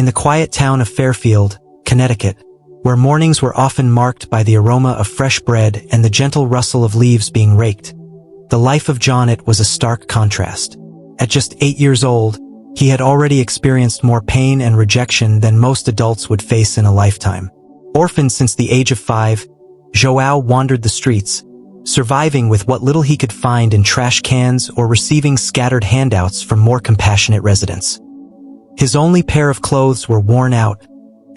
In the quiet town of Fairfield, Connecticut, where mornings were often marked by the aroma of fresh bread and the gentle rustle of leaves being raked, the life of João was a stark contrast. At just 8 years old, he had already experienced more pain and rejection than most adults would face in a lifetime. Orphaned since the age of 5, João wandered the streets, surviving with what little he could find in trash cans or receiving scattered handouts from more compassionate residents. His only pair of clothes were worn out,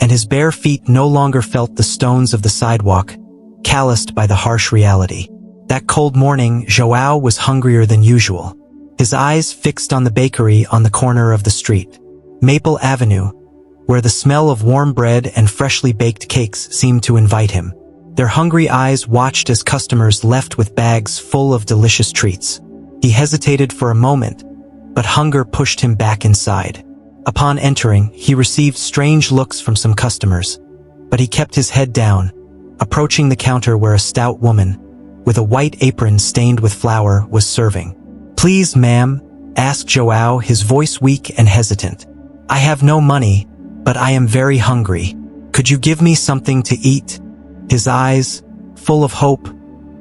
and his bare feet no longer felt the stones of the sidewalk, calloused by the harsh reality. That cold morning, João was hungrier than usual. His eyes fixed on the bakery on the corner of the street, Maple Avenue, where the smell of warm bread and freshly baked cakes seemed to invite him. Their hungry eyes watched as customers left with bags full of delicious treats. He hesitated for a moment, but hunger pushed him back inside. Upon entering, he received strange looks from some customers, but he kept his head down, approaching the counter where a stout woman, with a white apron stained with flour, was serving. "Please, ma'am," asked João, his voice weak and hesitant. "I have no money, but I am very hungry. Could you give me something to eat?" His eyes, full of hope,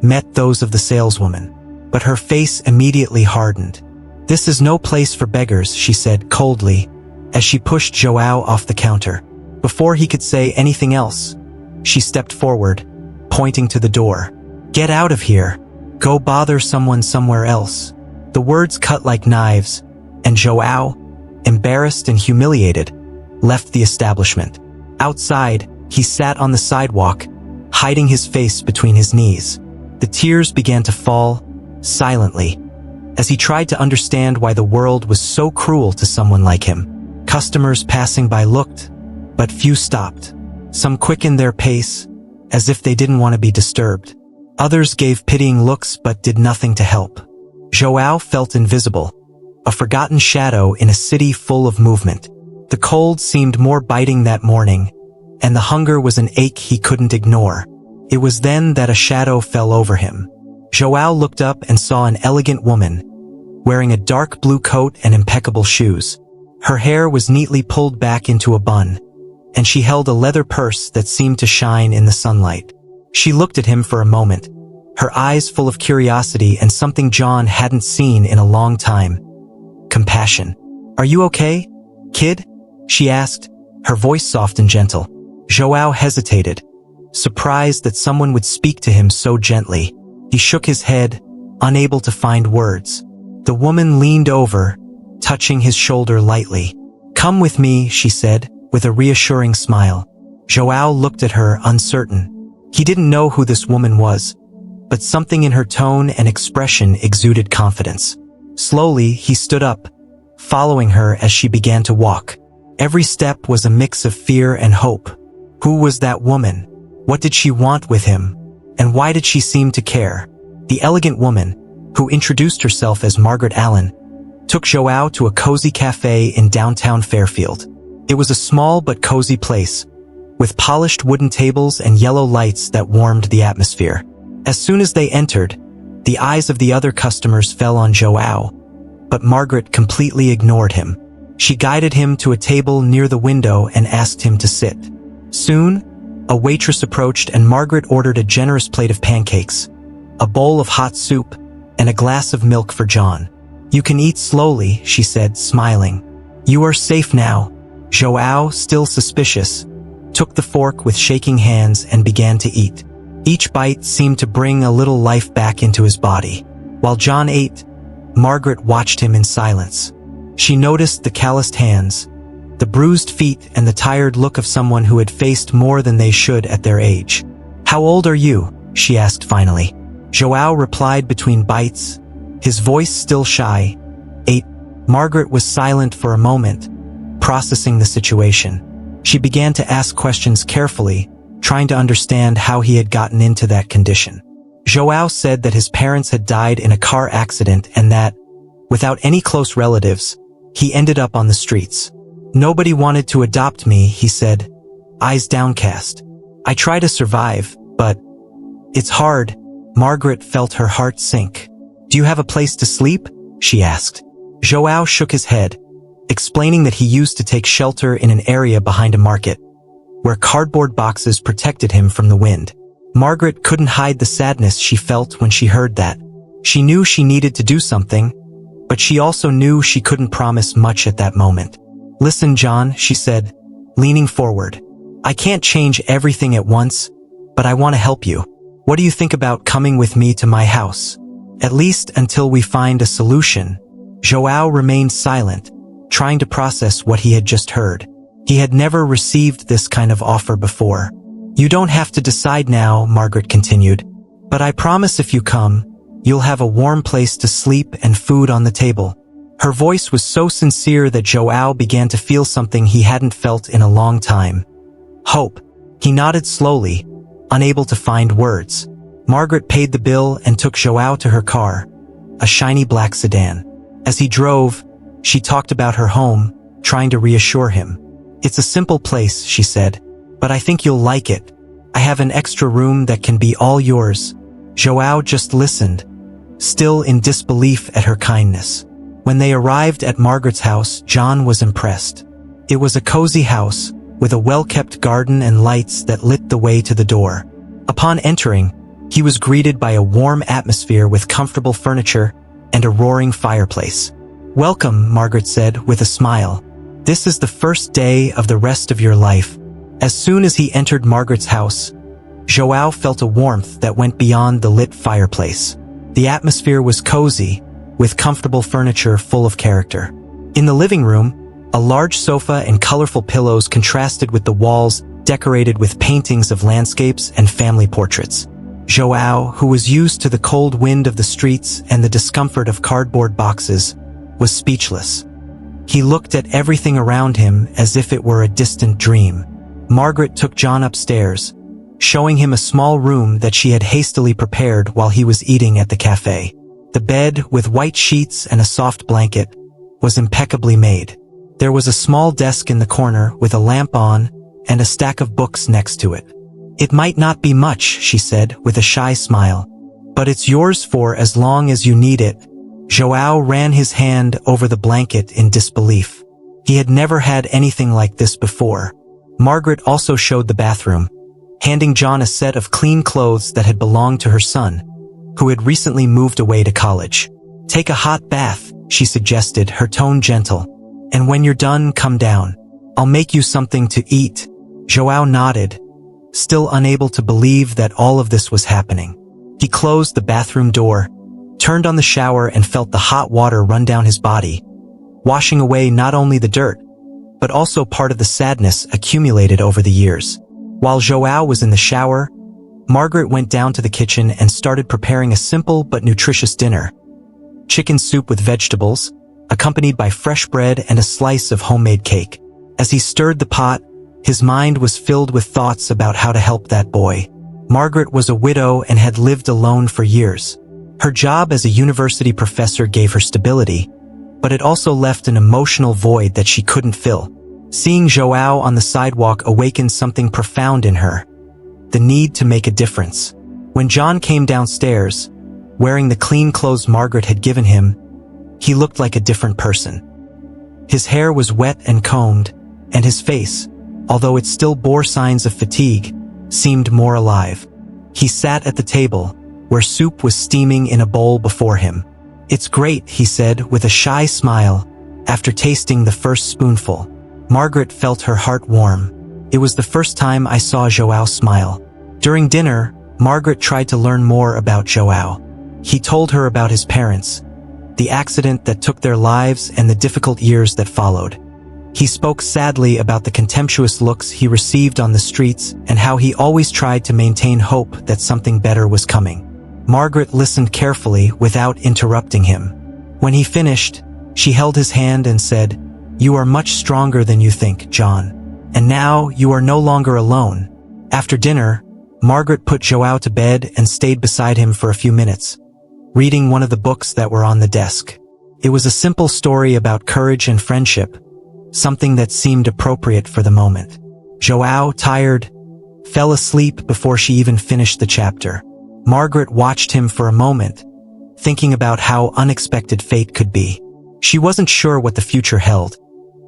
met those of the saleswoman, but her face immediately hardened. "This is no place for beggars," she said coldly, as she pushed João off the counter. Before he could say anything else, she stepped forward, pointing to the door. "Get out of here. Go bother someone somewhere else." The words cut like knives, and João, embarrassed and humiliated, left the establishment. Outside, he sat on the sidewalk, hiding his face between his knees. The tears began to fall, silently, as he tried to understand why the world was so cruel to someone like him. Customers passing by looked, but few stopped. Some quickened their pace, as if they didn't want to be disturbed. Others gave pitying looks but did nothing to help. João felt invisible, a forgotten shadow in a city full of movement. The cold seemed more biting that morning, and the hunger was an ache he couldn't ignore. It was then that a shadow fell over him. João looked up and saw an elegant woman, wearing a dark blue coat and impeccable shoes. Her hair was neatly pulled back into a bun, and she held a leather purse that seemed to shine in the sunlight. She looked at him for a moment, her eyes full of curiosity and something João hadn't seen in a long time. Compassion. "Are you okay, kid?" she asked, her voice soft and gentle. João hesitated, surprised that someone would speak to him so gently. He shook his head, unable to find words. The woman leaned over, touching his shoulder lightly. "Come with me," she said, with a reassuring smile. João looked at her, uncertain. He didn't know who this woman was, but something in her tone and expression exuded confidence. Slowly, he stood up, following her as she began to walk. Every step was a mix of fear and hope. Who was that woman? What did she want with him? And why did she seem to care? The elegant woman, who introduced herself as Margaret Allen, took João to a cozy cafe in downtown Fairfield. It was a small but cozy place, with polished wooden tables and yellow lights that warmed the atmosphere. As soon as they entered, the eyes of the other customers fell on João, but Margaret completely ignored him. She guided him to a table near the window and asked him to sit. Soon, a waitress approached and Margaret ordered a generous plate of pancakes, a bowl of hot soup, and a glass of milk for João. "You can eat slowly," she said, smiling. "You are safe now." João, still suspicious, took the fork with shaking hands and began to eat. Each bite seemed to bring a little life back into his body. While João ate, Margaret watched him in silence. She noticed the calloused hands, the bruised feet, and the tired look of someone who had faced more than they should at their age. "How old are you?" she asked finally. João replied between bites, his voice still shy. "8." Margaret was silent for a moment, processing the situation. She began to ask questions carefully, trying to understand how he had gotten into that condition. João said that his parents had died in a car accident and that, without any close relatives, he ended up on the streets. "Nobody wanted to adopt me," he said, eyes downcast. "I try to survive, but it's hard." Margaret felt her heart sink. "Do you have a place to sleep?" she asked. João shook his head, explaining that he used to take shelter in an area behind a market, where cardboard boxes protected him from the wind. Margaret couldn't hide the sadness she felt when she heard that. She knew she needed to do something, but she also knew she couldn't promise much at that moment. "Listen, John," she said, leaning forward. "I can't change everything at once, but I want to help you. What do you think about coming with me to my house? At least until we find a solution." João remained silent, trying to process what he had just heard. He had never received this kind of offer before. "You don't have to decide now," Margaret continued, "but I promise if you come, you'll have a warm place to sleep and food on the table." Her voice was so sincere that João began to feel something he hadn't felt in a long time. Hope. He nodded slowly, unable to find words. Margaret paid the bill and took João to her car, a shiny black sedan. As he drove, she talked about her home, trying to reassure him. "It's a simple place," she said, "but I think you'll like it. I have an extra room that can be all yours." João just listened, still in disbelief at her kindness. When they arrived at Margaret's house, John was impressed. It was a cozy house, with a well-kept garden and lights that lit the way to the door. Upon entering, he was greeted by a warm atmosphere with comfortable furniture and a roaring fireplace. "Welcome," Margaret said with a smile. "This is the first day of the rest of your life." As soon as he entered Margaret's house, João felt a warmth that went beyond the lit fireplace. The atmosphere was cozy, with comfortable furniture full of character. In the living room, a large sofa and colorful pillows contrasted with the walls decorated with paintings of landscapes and family portraits. João, who was used to the cold wind of the streets and the discomfort of cardboard boxes, was speechless. He looked at everything around him as if it were a distant dream. Margaret took John upstairs, showing him a small room that she had hastily prepared while he was eating at the cafe. The bed, with white sheets and a soft blanket, was impeccably made. There was a small desk in the corner with a lamp on and a stack of books next to it. "It might not be much," she said with a shy smile, "but it's yours for as long as you need it." João ran his hand over the blanket in disbelief. He had never had anything like this before. Margaret also showed the bathroom, handing John a set of clean clothes that had belonged to her son, who had recently moved away to college. "Take a hot bath," she suggested, her tone gentle, "and when you're done, come down. I'll make you something to eat." João nodded, still unable to believe that all of this was happening. He closed the bathroom door, turned on the shower and felt the hot water run down his body, washing away not only the dirt, but also part of the sadness accumulated over the years. While João was in the shower, Margaret went down to the kitchen and started preparing a simple but nutritious dinner. Chicken soup with vegetables, accompanied by fresh bread and a slice of homemade cake. As he stirred the pot, his mind was filled with thoughts about how to help that boy. Margaret was a widow and had lived alone for years. Her job as a university professor gave her stability, but it also left an emotional void that she couldn't fill. Seeing João on the sidewalk awakened something profound in her: the need to make a difference. When John came downstairs, wearing the clean clothes Margaret had given him, he looked like a different person. His hair was wet and combed, and his face, although it still bore signs of fatigue, seemed more alive. He sat at the table, where soup was steaming in a bowl before him. "It's great," he said with a shy smile, after tasting the first spoonful. Margaret felt her heart warm. It was the first time I saw João smile. During dinner, Margaret tried to learn more about João. He told her about his parents, the accident that took their lives and the difficult years that followed. He spoke sadly about the contemptuous looks he received on the streets and how he always tried to maintain hope that something better was coming. Margaret listened carefully without interrupting him. When he finished, she held his hand and said, "You are much stronger than you think, John. And now you are no longer alone." After dinner, Margaret put João to bed and stayed beside him for a few minutes, reading one of the books that were on the desk. It was a simple story about courage and friendship, something that seemed appropriate for the moment. João, tired, fell asleep before she even finished the chapter. Margaret watched him for a moment, thinking about how unexpected fate could be. She wasn't sure what the future held,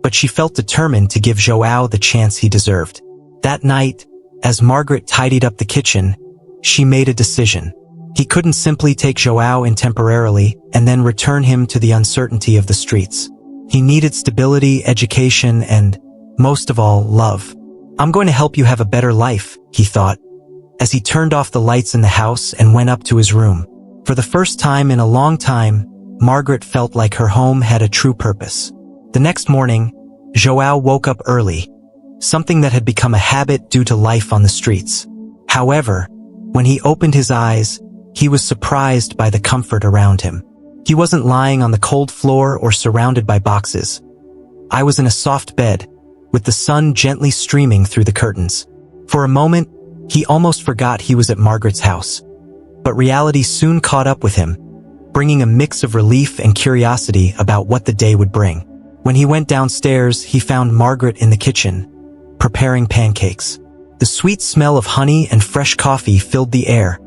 but she felt determined to give João the chance he deserved. That night, as Margaret tidied up the kitchen, she made a decision. He couldn't simply take João in temporarily and then return him to the uncertainty of the streets. He needed stability, education, and, most of all, love. "I'm going to help you have a better life," he thought, as he turned off the lights in the house and went up to his room. For the first time in a long time, Margaret felt like her home had a true purpose. The next morning, João woke up early, something that had become a habit due to life on the streets. However, when he opened his eyes, he was surprised by the comfort around him. He wasn't lying on the cold floor or surrounded by boxes. "I was in a soft bed, with the sun gently streaming through the curtains." For a moment, he almost forgot he was at Margaret's house. But reality soon caught up with him, bringing a mix of relief and curiosity about what the day would bring. When he went downstairs, he found Margaret in the kitchen, preparing pancakes. The sweet smell of honey and fresh coffee filled the air,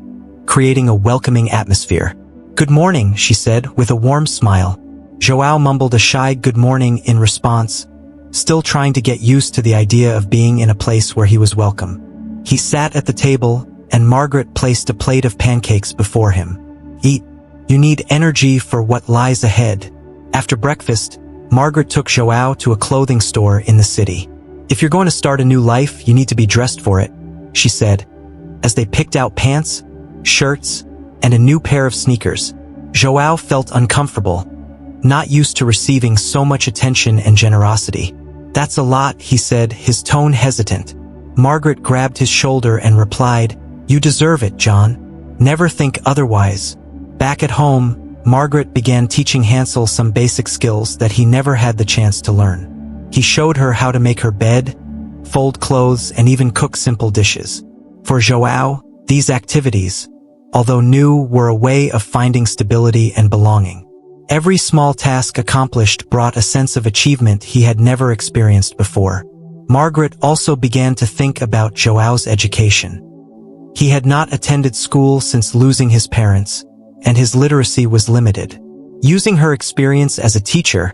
creating a welcoming atmosphere. "Good morning," she said, with a warm smile. João mumbled a shy good morning in response, still trying to get used to the idea of being in a place where he was welcome. He sat at the table, and Margaret placed a plate of pancakes before him. "Eat. You need energy for what lies ahead." After breakfast, Margaret took João to a clothing store in the city. "If you're going to start a new life, you need to be dressed for it," she said, as they picked out pants, shirts, and a new pair of sneakers. João felt uncomfortable, not used to receiving so much attention and generosity. "That's a lot," he said, his tone hesitant. Margaret grabbed his shoulder and replied, "You deserve it, John. Never think otherwise." Back at home, Margaret began teaching Hansel some basic skills that he never had the chance to learn. He showed her how to make her bed, fold clothes, and even cook simple dishes. For João, these activities, although new, were a way of finding stability and belonging. Every small task accomplished brought a sense of achievement he had never experienced before. Margaret also began to think about João's education. He had not attended school since losing his parents, and his literacy was limited. Using her experience as a teacher,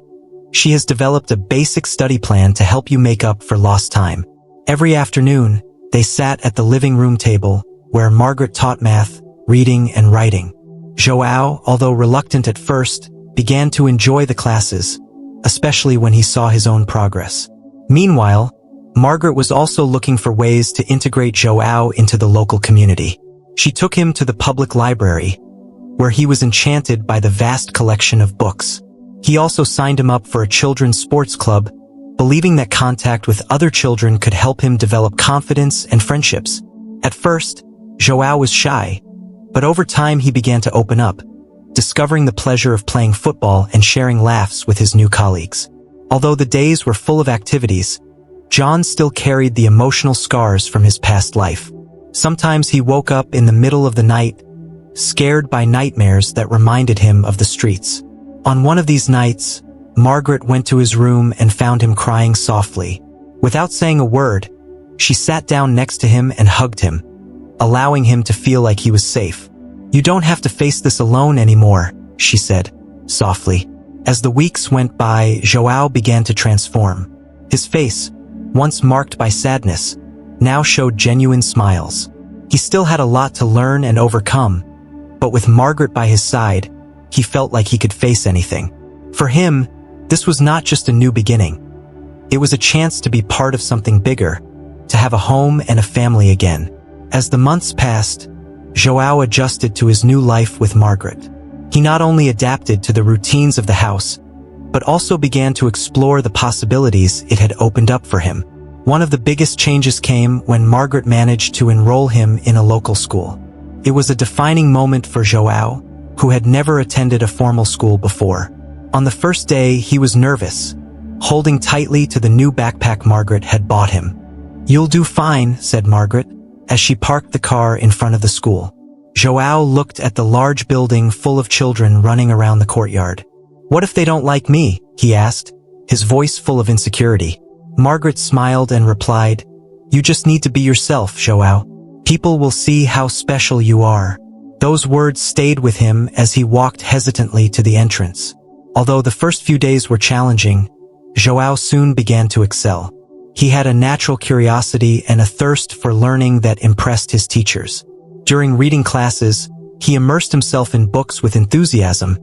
she has developed a basic study plan to help you make up for lost time. Every afternoon, they sat at the living room table, where Margaret taught math, reading, and writing. João, although reluctant at first, began to enjoy the classes, especially when he saw his own progress. Meanwhile, Margaret was also looking for ways to integrate João into the local community. She took him to the public library, where he was enchanted by the vast collection of books. He also signed him up for a children's sports club, believing that contact with other children could help him develop confidence and friendships. At first, João was shy, but over time he began to open up, discovering the pleasure of playing football and sharing laughs with his new colleagues. Although the days were full of activities, John still carried the emotional scars from his past life. Sometimes he woke up in the middle of the night, scared by nightmares that reminded him of the streets. On one of these nights, Margaret went to his room and found him crying softly. Without saying a word, she sat down next to him and hugged him, allowing him to feel like he was safe. "You don't have to face this alone anymore," she said, softly. As the weeks went by, João began to transform. His face, once marked by sadness, now showed genuine smiles. He still had a lot to learn and overcome, but with Margaret by his side, he felt like he could face anything. For him, this was not just a new beginning. It was a chance to be part of something bigger, to have a home and a family again. As the months passed, João adjusted to his new life with Margaret. He not only adapted to the routines of the house, but also began to explore the possibilities it had opened up for him. One of the biggest changes came when Margaret managed to enroll him in a local school. It was a defining moment for João, who had never attended a formal school before. On the first day, he was nervous, holding tightly to the new backpack Margaret had bought him. "You'll do fine," said Margaret, as she parked the car in front of the school. João looked at the large building full of children running around the courtyard. "What if they don't like me?" he asked, his voice full of insecurity. Margaret smiled and replied, "You just need to be yourself, João. People will see how special you are." Those words stayed with him as he walked hesitantly to the entrance. Although the first few days were challenging, João soon began to excel. He had a natural curiosity and a thirst for learning that impressed his teachers. During reading classes, he immersed himself in books with enthusiasm,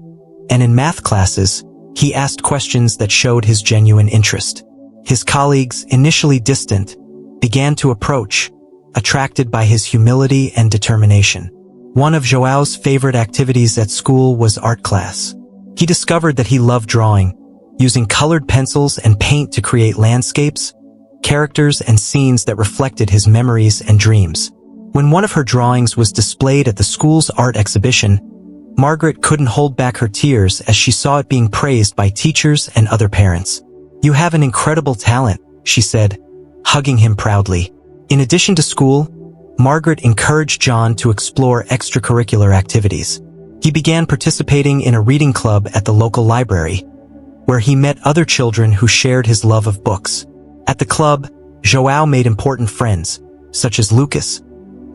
and in math classes, he asked questions that showed his genuine interest. His colleagues, initially distant, began to approach, attracted by his humility and determination. One of João's favorite activities at school was art class. He discovered that he loved drawing, using colored pencils and paint to create landscapes, characters, and scenes that reflected his memories and dreams. When one of her drawings was displayed at the school's art exhibition, Margaret couldn't hold back her tears as she saw it being praised by teachers and other parents. "You have an incredible talent," she said, hugging him proudly. In addition to school, Margaret encouraged John to explore extracurricular activities. He began participating in a reading club at the local library, where he met other children who shared his love of books. At the club, João made important friends, such as Lucas,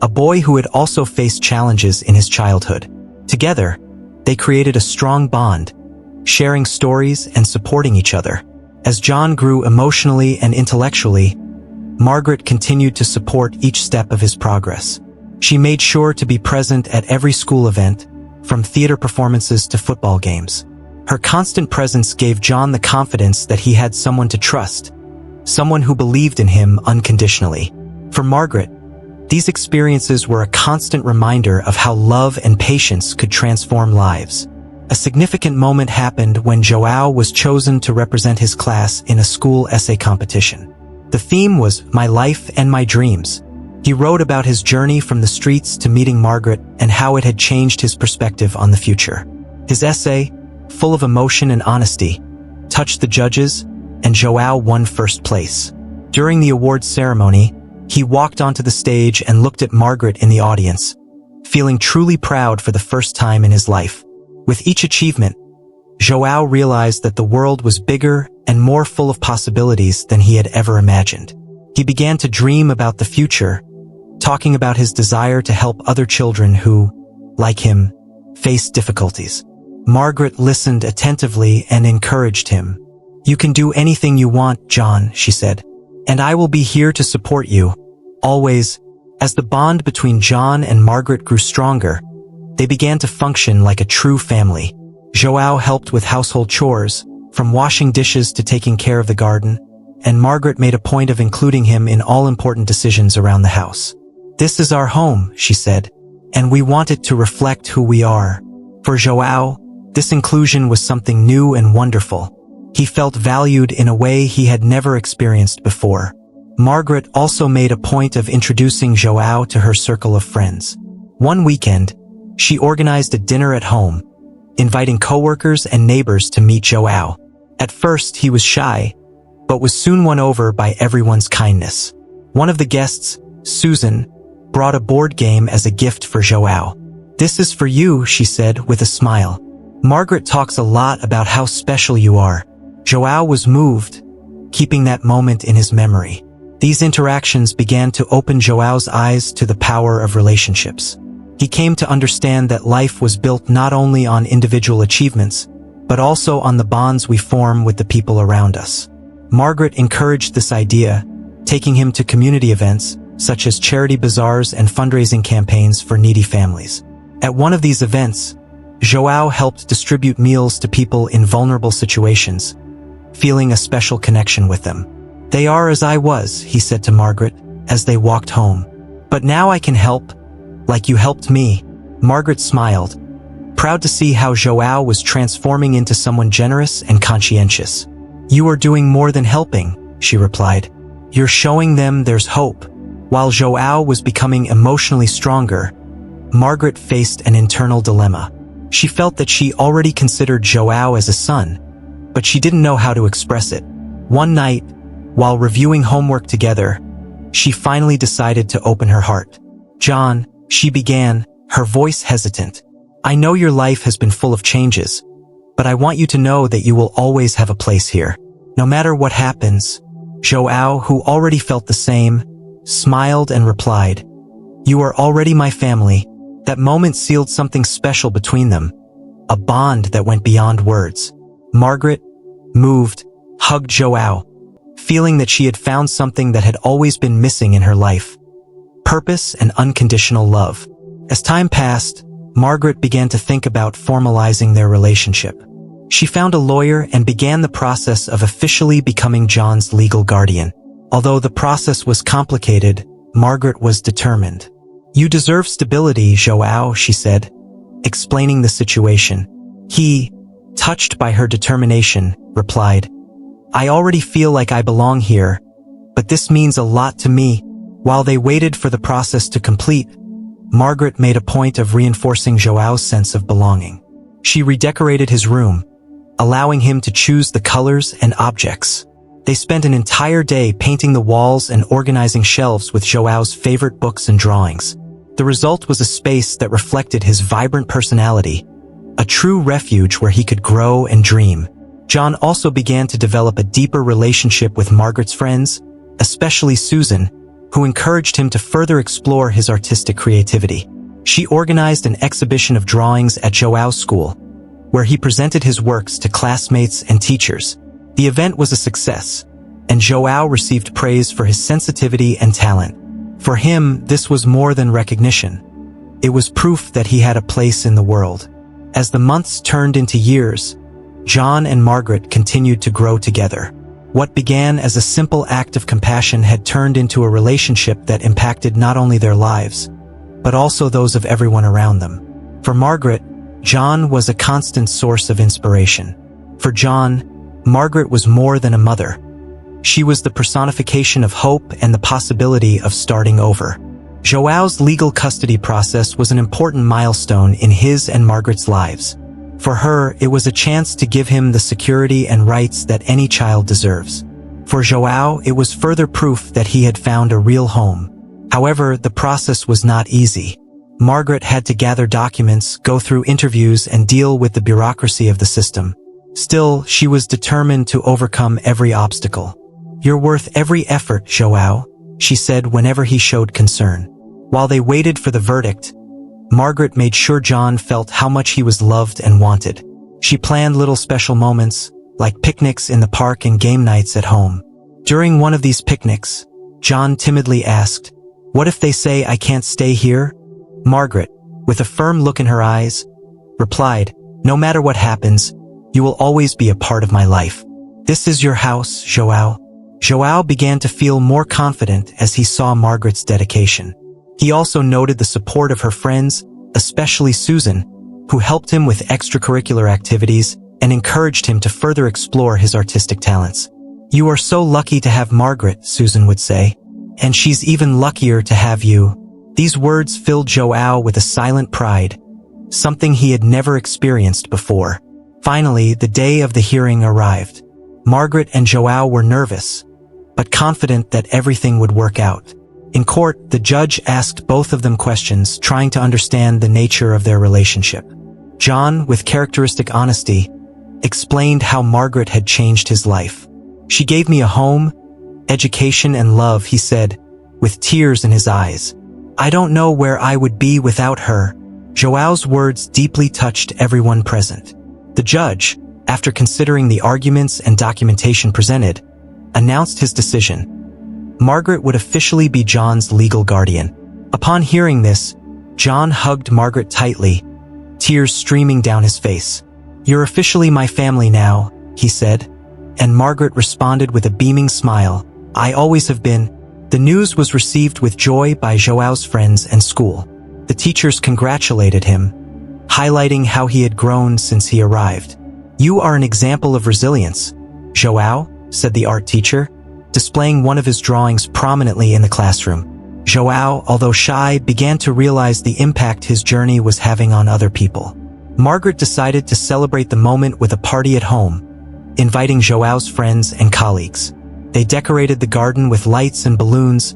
a boy who had also faced challenges in his childhood. Together, they created a strong bond, sharing stories and supporting each other. As John grew emotionally and intellectually, Margaret continued to support each step of his progress. She made sure to be present at every school event, from theater performances to football games. Her constant presence gave John the confidence that he had someone to trust, someone who believed in him unconditionally. For Margaret, these experiences were a constant reminder of how love and patience could transform lives. A significant moment happened when João was chosen to represent his class in a school essay competition. The theme was "My Life and My Dreams." He wrote about his journey from the streets to meeting Margaret and how it had changed his perspective on the future. His essay, full of emotion and honesty, touched the judges, and João won first place. During the awards ceremony, he walked onto the stage and looked at Margaret in the audience, feeling truly proud for the first time in his life. With each achievement, João realized that the world was bigger and more full of possibilities than he had ever imagined. He began to dream about the future, talking about his desire to help other children who, like him, faced difficulties. Margaret listened attentively and encouraged him. "You can do anything you want, John," she said, "and I will be here to support you, always." As the bond between John and Margaret grew stronger, they began to function like a true family. João helped with household chores, from washing dishes to taking care of the garden, and Margaret made a point of including him in all important decisions around the house. "This is our home," she said, "and we want it to reflect who we are." For João, this inclusion was something new and wonderful. He felt valued in a way he had never experienced before. Margaret also made a point of introducing João to her circle of friends. One weekend, she organized a dinner at home, inviting coworkers and neighbors to meet João. At first, he was shy, but was soon won over by everyone's kindness. One of the guests, Susan, brought a board game as a gift for João. "This is for you," she said with a smile. "Margaret talks a lot about how special you are." João was moved, keeping that moment in his memory. These interactions began to open João's eyes to the power of relationships. He came to understand that life was built not only on individual achievements, but also on the bonds we form with the people around us. Margaret encouraged this idea, taking him to community events, such as charity bazaars and fundraising campaigns for needy families. At one of these events, João helped distribute meals to people in vulnerable situations, feeling a special connection with them. "They are as I was," he said to Margaret, as they walked home. "But now I can help, like you helped me." Margaret smiled, proud to see how João was transforming into someone generous and conscientious. "You are doing more than helping," she replied. "You're showing them there's hope." While João was becoming emotionally stronger, Margaret faced an internal dilemma. She felt that she already considered João as a son, but she didn't know how to express it. One night, while reviewing homework together, she finally decided to open her heart. "John," she began, her voice hesitant, "I know your life has been full of changes, but I want you to know that you will always have a place here. No matter what happens." João, who already felt the same, smiled and replied, "You are already my family." That moment sealed something special between them, a bond that went beyond words. Margaret, moved, hugged João, feeling that she had found something that had always been missing in her life: purpose and unconditional love. As time passed, Margaret began to think about formalizing their relationship. She found a lawyer and began the process of officially becoming John's legal guardian. Although the process was complicated, Margaret was determined. "You deserve stability, João," she said, explaining the situation. He, touched by her determination, replied, "I already feel like I belong here, but this means a lot to me." While they waited for the process to complete, Margaret made a point of reinforcing João's sense of belonging. She redecorated his room, allowing him to choose the colors and objects. They spent an entire day painting the walls and organizing shelves with João's favorite books and drawings. The result was a space that reflected his vibrant personality, a true refuge where he could grow and dream. John also began to develop a deeper relationship with Margaret's friends, especially Susan, who encouraged him to further explore his artistic creativity. She organized an exhibition of drawings at João's school, where he presented his works to classmates and teachers. The event was a success, and João received praise for his sensitivity and talent. For him, this was more than recognition. It was proof that he had a place in the world. As the months turned into years, John and Margaret continued to grow together. What began as a simple act of compassion had turned into a relationship that impacted not only their lives, but also those of everyone around them. For Margaret, John was a constant source of inspiration. For John, Margaret was more than a mother. She was the personification of hope and the possibility of starting over. João's legal custody process was an important milestone in his and Margaret's lives. For her, it was a chance to give him the security and rights that any child deserves. For João, it was further proof that he had found a real home. However, the process was not easy. Margaret had to gather documents, go through interviews, and deal with the bureaucracy of the system. Still, she was determined to overcome every obstacle. "You're worth every effort, João," she said whenever he showed concern. While they waited for the verdict, Margaret made sure John felt how much he was loved and wanted. She planned little special moments, like picnics in the park and game nights at home. During one of these picnics, John timidly asked, "What if they say I can't stay here?" Margaret, with a firm look in her eyes, replied, "No matter what happens, you will always be a part of my life. This is your house, João." João began to feel more confident as he saw Margaret's dedication. He also noted the support of her friends, especially Susan, who helped him with extracurricular activities and encouraged him to further explore his artistic talents. "You are so lucky to have Margaret," Susan would say, "and she's even luckier to have you." These words filled João with a silent pride, something he had never experienced before. Finally, the day of the hearing arrived. Margaret and João were nervous, but confident that everything would work out. In court, the judge asked both of them questions, trying to understand the nature of their relationship. John, with characteristic honesty, explained how Margaret had changed his life. "She gave me a home, education, and love," he said, with tears in his eyes. "I don't know where I would be without her." João's words deeply touched everyone present. The judge, after considering the arguments and documentation presented, announced his decision. Margaret would officially be John's legal guardian. Upon hearing this, John hugged Margaret tightly, tears streaming down his face. "You're officially my family now," he said, and Margaret responded with a beaming smile. "I always have been." The news was received with joy by João's friends and school. The teachers congratulated him, highlighting how he had grown since he arrived. "You are an example of resilience, João," said the art teacher, displaying one of his drawings prominently in the classroom. João, although shy, began to realize the impact his journey was having on other people. Margaret decided to celebrate the moment with a party at home, inviting João's friends and colleagues. They decorated the garden with lights and balloons,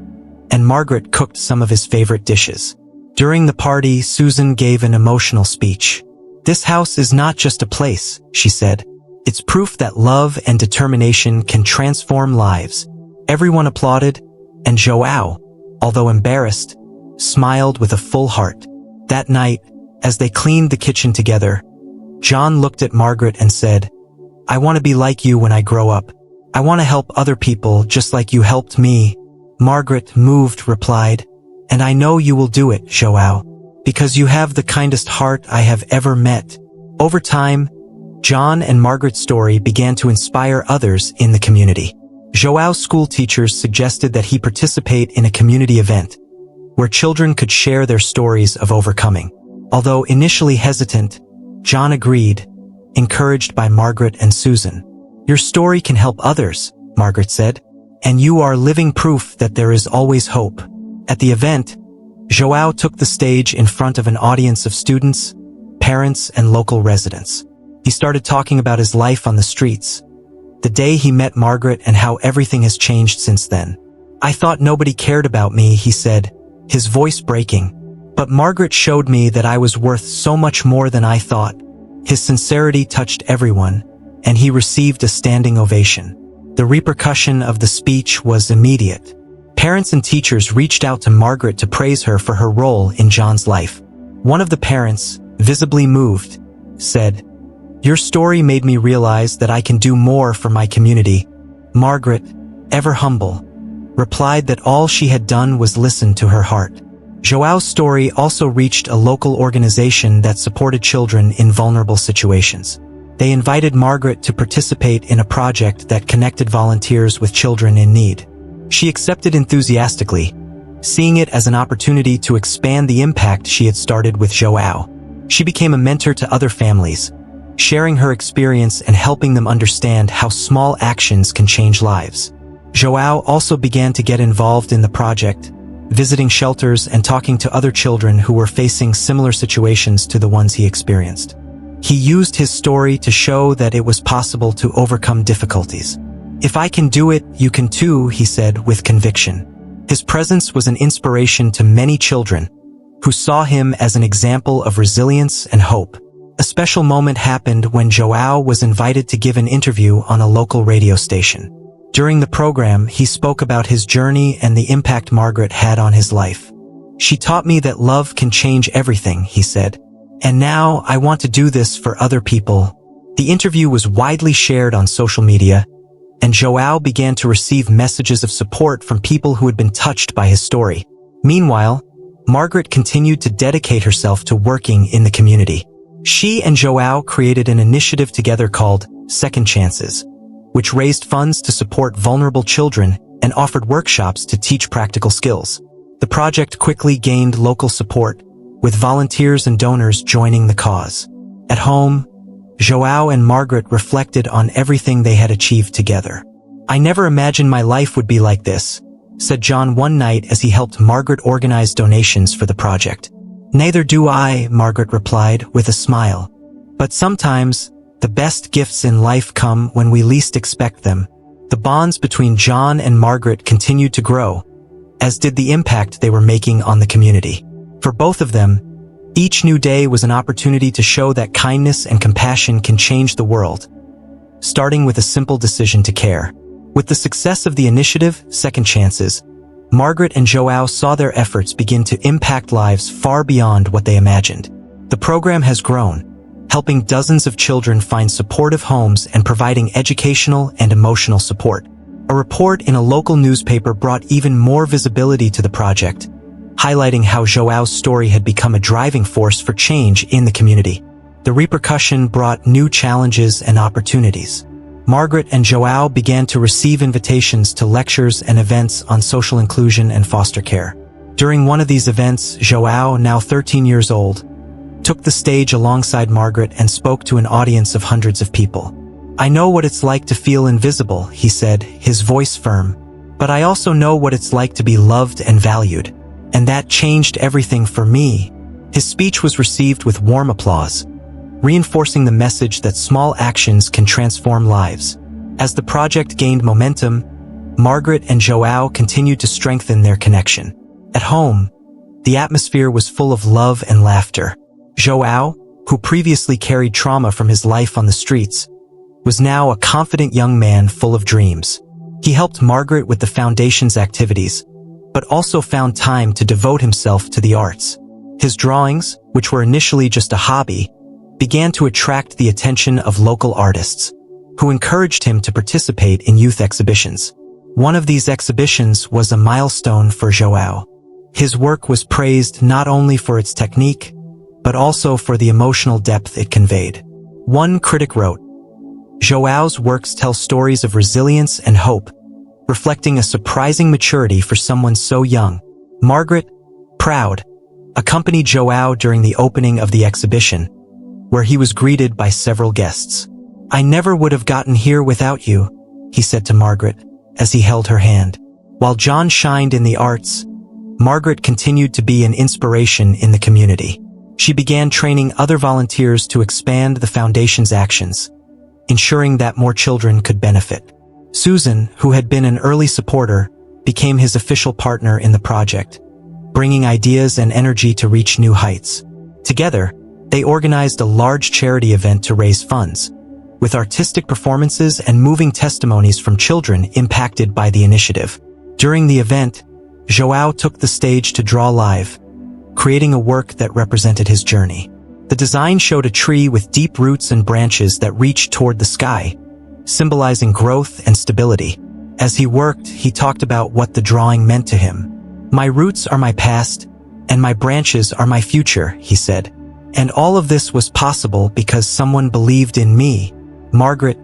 and Margaret cooked some of his favorite dishes. During the party, Susan gave an emotional speech. "This house is not just a place," she said. "It's proof that love and determination can transform lives." Everyone applauded, and João, although embarrassed, smiled with a full heart. That night, as they cleaned the kitchen together, John looked at Margaret and said, "I want to be like you when I grow up." I want to help other people just like you helped me. Margaret, moved, replied, and I know you will do it, João, because you have the kindest heart I have ever met. Over time, John and Margaret's story began to inspire others in the community. João's school teachers suggested that he participate in a community event where children could share their stories of overcoming. Although initially hesitant, John agreed, encouraged by Margaret and Susan. Your story can help others, Margaret said, and you are living proof that there is always hope. At the event, João took the stage in front of an audience of students, parents, and local residents. He started talking about his life on the streets, the day he met Margaret and how everything has changed since then. I thought nobody cared about me, he said, his voice breaking. But Margaret showed me that I was worth so much more than I thought. His sincerity touched everyone, and he received a standing ovation. The repercussion of the speech was immediate. Parents and teachers reached out to Margaret to praise her for her role in John's life. One of the parents, visibly moved, said, "Your story made me realize that I can do more for my community." Margaret, ever humble, replied that all she had done was listen to her heart. João's story also reached a local organization that supported children in vulnerable situations. They invited Margaret to participate in a project that connected volunteers with children in need. She accepted enthusiastically, seeing it as an opportunity to expand the impact she had started with João. She became a mentor to other families, sharing her experience and helping them understand how small actions can change lives. João also began to get involved in the project, visiting shelters and talking to other children who were facing similar situations to the ones he experienced. He used his story to show that it was possible to overcome difficulties. "If I can do it, you can too," he said with conviction. His presence was an inspiration to many children, who saw him as an example of resilience and hope. A special moment happened when João was invited to give an interview on a local radio station. During the program, he spoke about his journey and the impact Margaret had on his life. "She taught me that love can change everything," he said. "And now I want to do this for other people." The interview was widely shared on social media, and João began to receive messages of support from people who had been touched by his story. Meanwhile, Margaret continued to dedicate herself to working in the community. She and João created an initiative together called Second Chances, which raised funds to support vulnerable children and offered workshops to teach practical skills. The project quickly gained local support, with volunteers and donors joining the cause. At home, João and Margaret reflected on everything they had achieved together. "I never imagined my life would be like this," said John one night as he helped Margaret organize donations for the project. "Neither do I," Margaret replied with a smile. "But sometimes, the best gifts in life come when we least expect them." The bonds between John and Margaret continued to grow, as did the impact they were making on the community. For both of them, each new day was an opportunity to show that kindness and compassion can change the world, starting with a simple decision to care. With the success of the initiative, Second Chances, Margaret and João saw their efforts begin to impact lives far beyond what they imagined. The program has grown, helping dozens of children find supportive homes and providing educational and emotional support. A report in a local newspaper brought even more visibility to the project, highlighting how João's story had become a driving force for change in the community. The repercussion brought new challenges and opportunities. Margaret and João began to receive invitations to lectures and events on social inclusion and foster care. During one of these events, João, now 13 years old, took the stage alongside Margaret and spoke to an audience of hundreds of people. "I know what it's like to feel invisible," he said, his voice firm. "But I also know what it's like to be loved and valued. And that changed everything for me." His speech was received with warm applause, reinforcing the message that small actions can transform lives. As the project gained momentum, Margaret and João continued to strengthen their connection. At home, the atmosphere was full of love and laughter. João, who previously carried trauma from his life on the streets, was now a confident young man full of dreams. He helped Margaret with the foundation's activities, but also found time to devote himself to the arts. His drawings, which were initially just a hobby, began to attract the attention of local artists. who encouraged him to participate in youth exhibitions. One of these exhibitions was a milestone for João. His work was praised not only for its technique, but also for the emotional depth it conveyed. One critic wrote, "João's works tell stories of resilience and hope, reflecting a surprising maturity for someone so young." Margaret, proud, accompanied João during the opening of the exhibition, where he was greeted by several guests. "I never would have gotten here without you," he said to Margaret, as he held her hand. While John shined in the arts, Margaret continued to be an inspiration in the community. She began training other volunteers to expand the foundation's actions, ensuring that more children could benefit. Susan, who had been an early supporter, became his official partner in the project, bringing ideas and energy to reach new heights. Together, they organized a large charity event to raise funds, with artistic performances and moving testimonies from children impacted by the initiative. During the event, João took the stage to draw live, creating a work that represented his journey. The design showed a tree with deep roots and branches that reached toward the sky, symbolizing growth and stability. As he worked, he talked about what the drawing meant to him. "My roots are my past, and my branches are my future," he said. "And all of this was possible because someone believed in me." Margaret,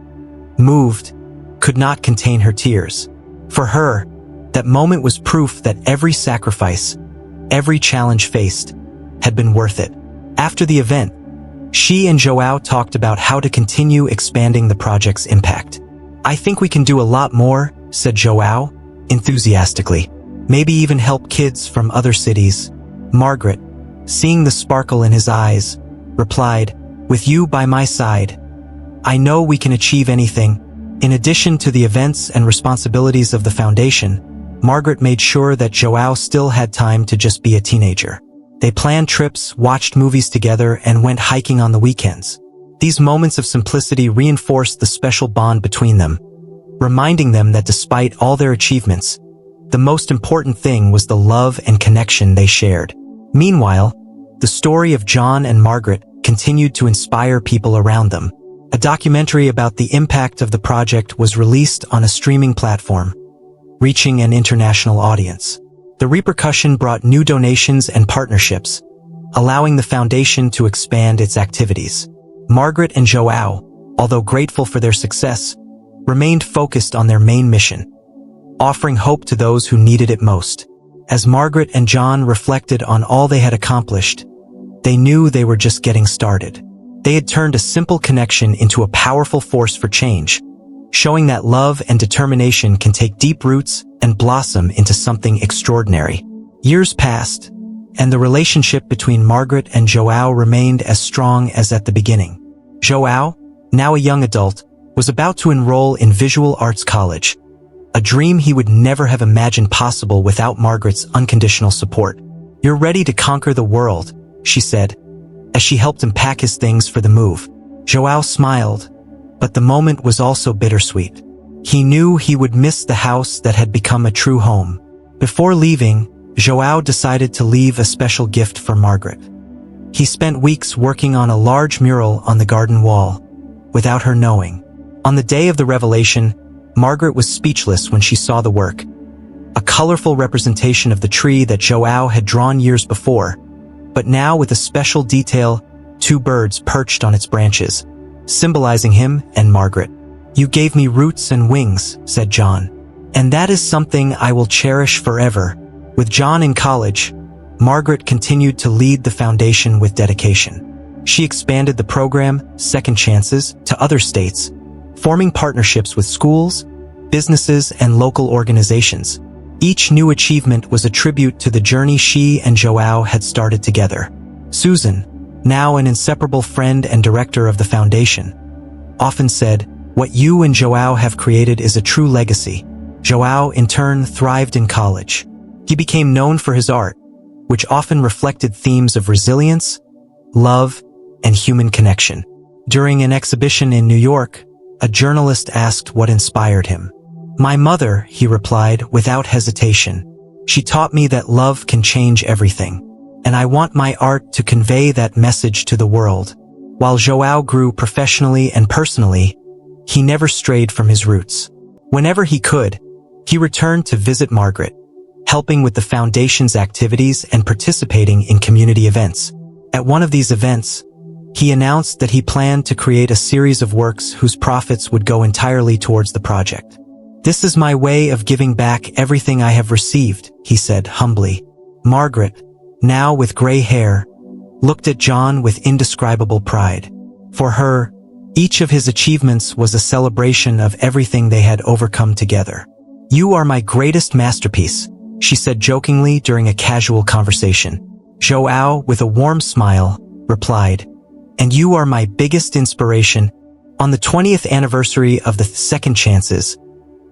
moved, could not contain her tears. For her, that moment was proof that every sacrifice, every challenge faced, had been worth it. After the event, she and João talked about how to continue expanding the project's impact. "I think we can do a lot more," said João, enthusiastically. "Maybe even help kids from other cities." Margaret, seeing the sparkle in his eyes, replied, "With you by my side, I know we can achieve anything." In addition to the events and responsibilities of the foundation, Margaret made sure that João still had time to just be a teenager. They planned trips, watched movies together, and went hiking on the weekends. These moments of simplicity reinforced the special bond between them, reminding them that despite all their achievements, the most important thing was the love and connection they shared. Meanwhile, the story of John and Margaret continued to inspire people around them. A documentary about the impact of the project was released on a streaming platform, reaching an international audience. The repercussion brought new donations and partnerships, allowing the foundation to expand its activities. Margaret and João, although grateful for their success, remained focused on their main mission, offering hope to those who needed it most. As Margaret and John reflected on all they had accomplished, they knew they were just getting started. They had turned a simple connection into a powerful force for change, showing that love and determination can take deep roots and blossom into something extraordinary. Years passed, and the relationship between Margaret and João remained as strong as at the beginning. João, now a young adult, was about to enroll in visual arts college, a dream he would never have imagined possible without Margaret's unconditional support. "You're ready to conquer the world," she said, as she helped him pack his things for the move. João smiled, but the moment was also bittersweet. He knew he would miss the house that had become a true home. Before leaving, João decided to leave a special gift for Margaret. He spent weeks working on a large mural on the garden wall, without her knowing. On the day of the revelation, Margaret was speechless when she saw the work. A colorful representation of the tree that João had drawn years before, but now with a special detail, 2 birds perched on its branches, symbolizing him and Margaret. "You gave me roots and wings," said John, "and that is something I will cherish forever." With John in college, Margaret continued to lead the foundation with dedication. She expanded the program, Second Chances, to other states, forming partnerships with schools, businesses, and local organizations. Each new achievement was a tribute to the journey she and João had started together. Susan, now an inseparable friend and director of the foundation, often said, "What you and João have created is a true legacy." João, in turn, thrived in college. He became known for his art, which often reflected themes of resilience, love, and human connection. During an exhibition in New York, a journalist asked what inspired him. "My mother," he replied without hesitation. "She taught me that love can change everything, and I want my art to convey that message to the world." While João grew professionally and personally, he never strayed from his roots. Whenever he could, he returned to visit Margaret, helping with the foundation's activities and participating in community events. At one of these events, he announced that he planned to create a series of works whose profits would go entirely towards the project. "This is my way of giving back everything I have received," he said humbly. Margaret, now with gray hair, looked at John with indescribable pride. For her, each of his achievements was a celebration of everything they had overcome together. "You are my greatest masterpiece," she said jokingly during a casual conversation. João, with a warm smile, replied, "And you are my biggest inspiration." On the 20th anniversary of the Second Chances,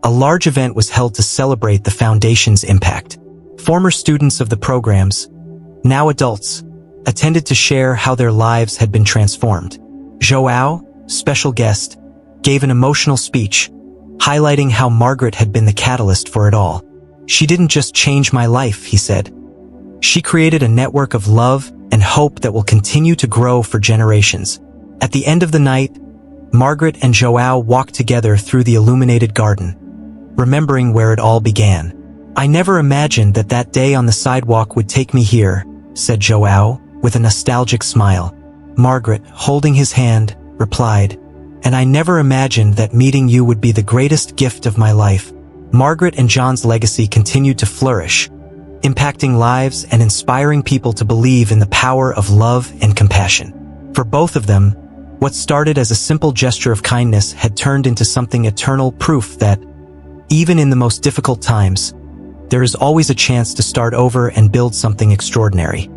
a large event was held to celebrate the foundation's impact. Former students of the programs, now adults, attended to share how their lives had been transformed. João, special guest, gave an emotional speech, highlighting how Margaret had been the catalyst for it all. "She didn't just change my life," he said. "She created a network of love and hope that will continue to grow for generations." At the end of the night, Margaret and João walked together through the illuminated garden, remembering where it all began. "I never imagined that that day on the sidewalk would take me here," said João, with a nostalgic smile. Margaret, holding his hand, replied, "And I never imagined that meeting you would be the greatest gift of my life." Margaret and John's legacy continued to flourish, impacting lives and inspiring people to believe in the power of love and compassion. For both of them, what started as a simple gesture of kindness had turned into something eternal, proof that, even in the most difficult times, there is always a chance to start over and build something extraordinary.